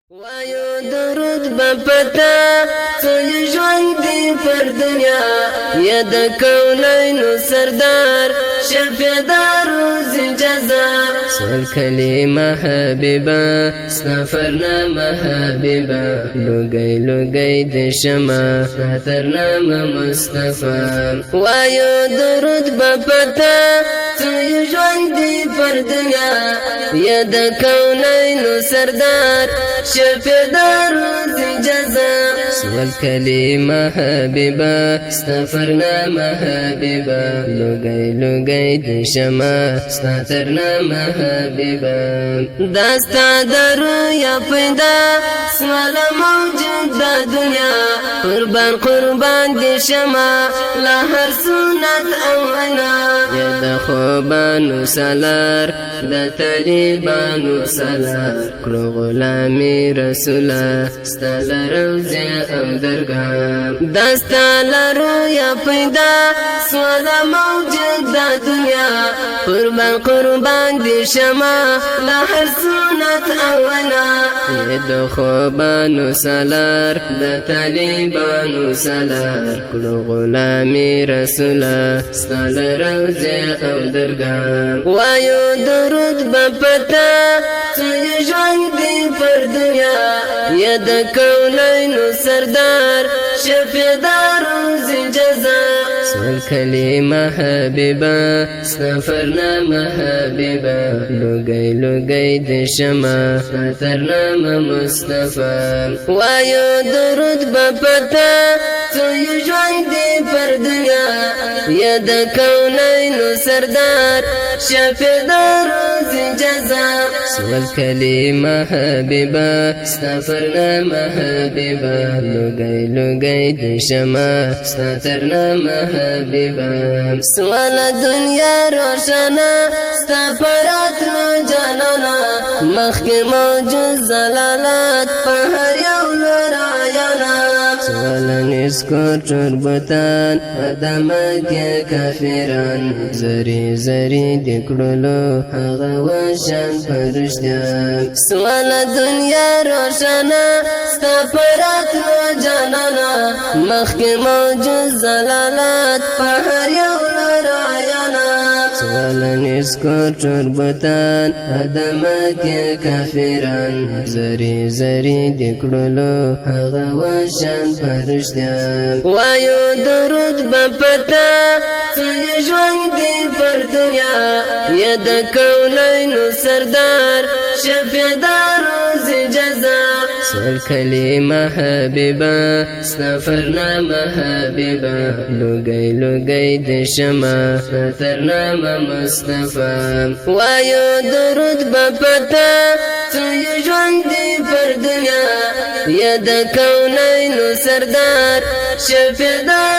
وایو درود بپتا څوی ژوند دی پر دنیا یا د کونینو سردار شفیع روز جزا سول کلمه حبیبا سنفرنامه حبیبا لوگی لوگی د شما ناترنامه مصطفی وایو درود بپتا څوی ژوند دی پر دنیا یا د کونینو سردار شفیع روز جزا سول کلمه حبیبا سنفرنامه حبیبا لوگی لوگی د شما سناترنامه حبیبا داستا درو یا پیدا سوال موجود دا دنیا قربان قربان د شما لا هر سنت او عنا یا د خوبانو سالار د طالبانو سالار کړو غلامی رسولا ستل روزه او درگاه دستا لرو یا پیدا سوال موجود دا دنیا قربان قربان دی شما لحر سنت اولا د خوبانو سالار د طالبانو سالار کلو غلامی رسولا ستل روزه او درگاه وایو درود بپتا څوی ژوند دی پر دنیا یا د کونینو سردار شفیع روز جزا سول کلمه حبیبا سنفرنامه حبیبا لوگی لوگی د شما ناترنامه مصطفی وایو درود بپتا څوی ژوند دی پر دنیا یا د کونینو سردار شفیع روز جزا سول کلمه حبیبا سنفرنامه حبیبا لوگی لوگی د شما سناترنامه حبیبا سوال دنیا روشنا ستا پراتلو جانانا مخی موجود زلالات په هر یو لرایانا سوال نسکو چربتان ادمت یا کافران زری زری دکڑلو هغه وشان پرشتیان سوال دنیا روشنا ستا پراتلو جانانا مخی موجود زلالات په هر یو لرایانا سوال نسکو چربتان ادمت یا کافران زری زری دکڑلو هغه وشان پرشتیان وایو درود بپتا څوی ژوند دی پر دنیا یا د کونینو سردار شفیع روز جزا سول کلمه حبیبا سنفرنامه حبیبا لوگی لوگی د شما ناترنامه مصطفی وایو درود بپتا څوی ژوند دی پر دنیا یا د کونینو سردار شفیع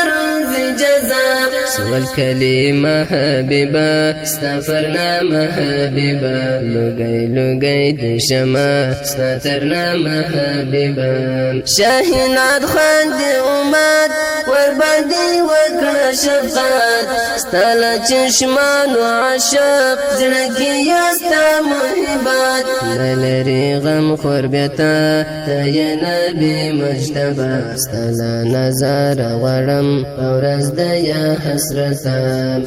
روز جزا سول کلمه حبیبا سنفرنامه حبیبا لوگی لوگی د شما سناترنامه حبیبا شاهینات خواند امت ورباندې وکړه شفقت ستل چشمانو عاشق زړه کې یستا محبت لری غم خور بیتا ته یا نبی مجتبی ستل نظر غړم ورځ د یا حسرتا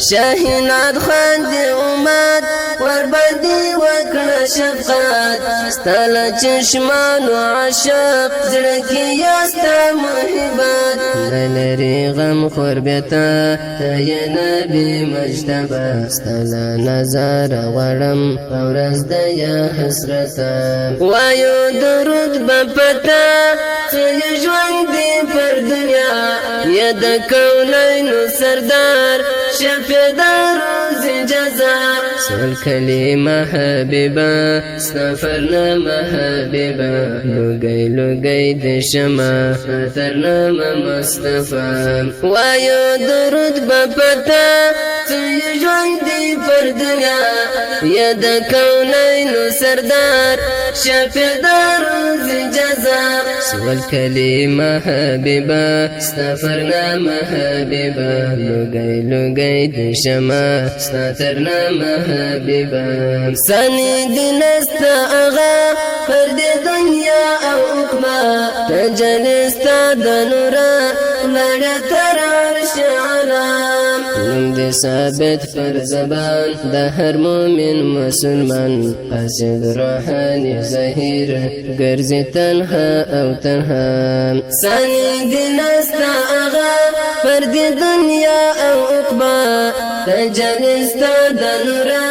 شاهینات خواند امت ورباندې وکړه شفقت ستل چشمانو عاشق زړه کې یستا محبت لری غم خور بیتا ته یا نبی مجتبی ستل نظر غړم ورځ د یا حسرتا وایو درود بپتا څوی ژوند دی پر دنیا یا د کونینو سردار شفیع روز جزا سول کلمه حبیبا سنفرنامه حبیبا لوگی لوگی د شما ناترنامه مصطفی وایو درود بپتا څوی ژوند دی پر دنیا یا د کونینو سردار شفیع روز جزا سول کلمه حبیبا سنفرنامه حبیبا لوگی لوگی د شما سناترنامه حبیبا سنی دنستا اغا پر د دنیا او عقبا تجلستا دنورا لڑا تر عرش علام نم دی ثابت پر زبان دا هر مومن مسلمان قاصد روحانی ظهیر گرزی تنها او تنها ثانی دی نستا آغا پر دی دنیا او عقبا تجلستا دنورا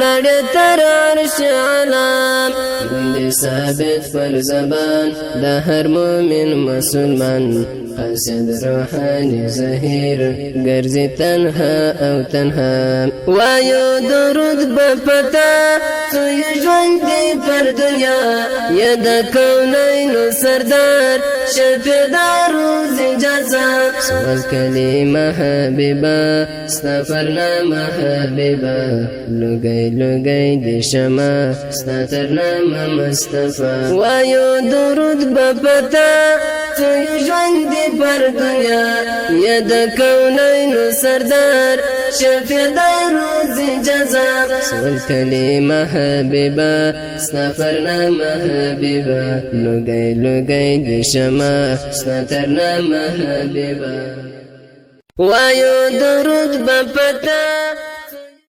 لڑا تر عرش علام دی ثابت پر زبان دا هر مومن مسلمان قاصد روحانی ظهیر گرزی تنها او تنها وایو درود بپتا سوی ژوند دی پر دنیا یا د کونینو سردار شفیع د روز جزا سوال کلمه حبیبه ستا فرنامه حبیبه لوگی لوگی دی شما ستا ترنامه مصطفی وایو درود بپتا سوی ژوند دی پر دنیا یا د کونینو سردار شفیع د روز جزا سوال کلمه حبیبه ستا فرنامه حبیبه لوگی لوگی دی شما ستا ترنامه حبیبه وایو درود بپتا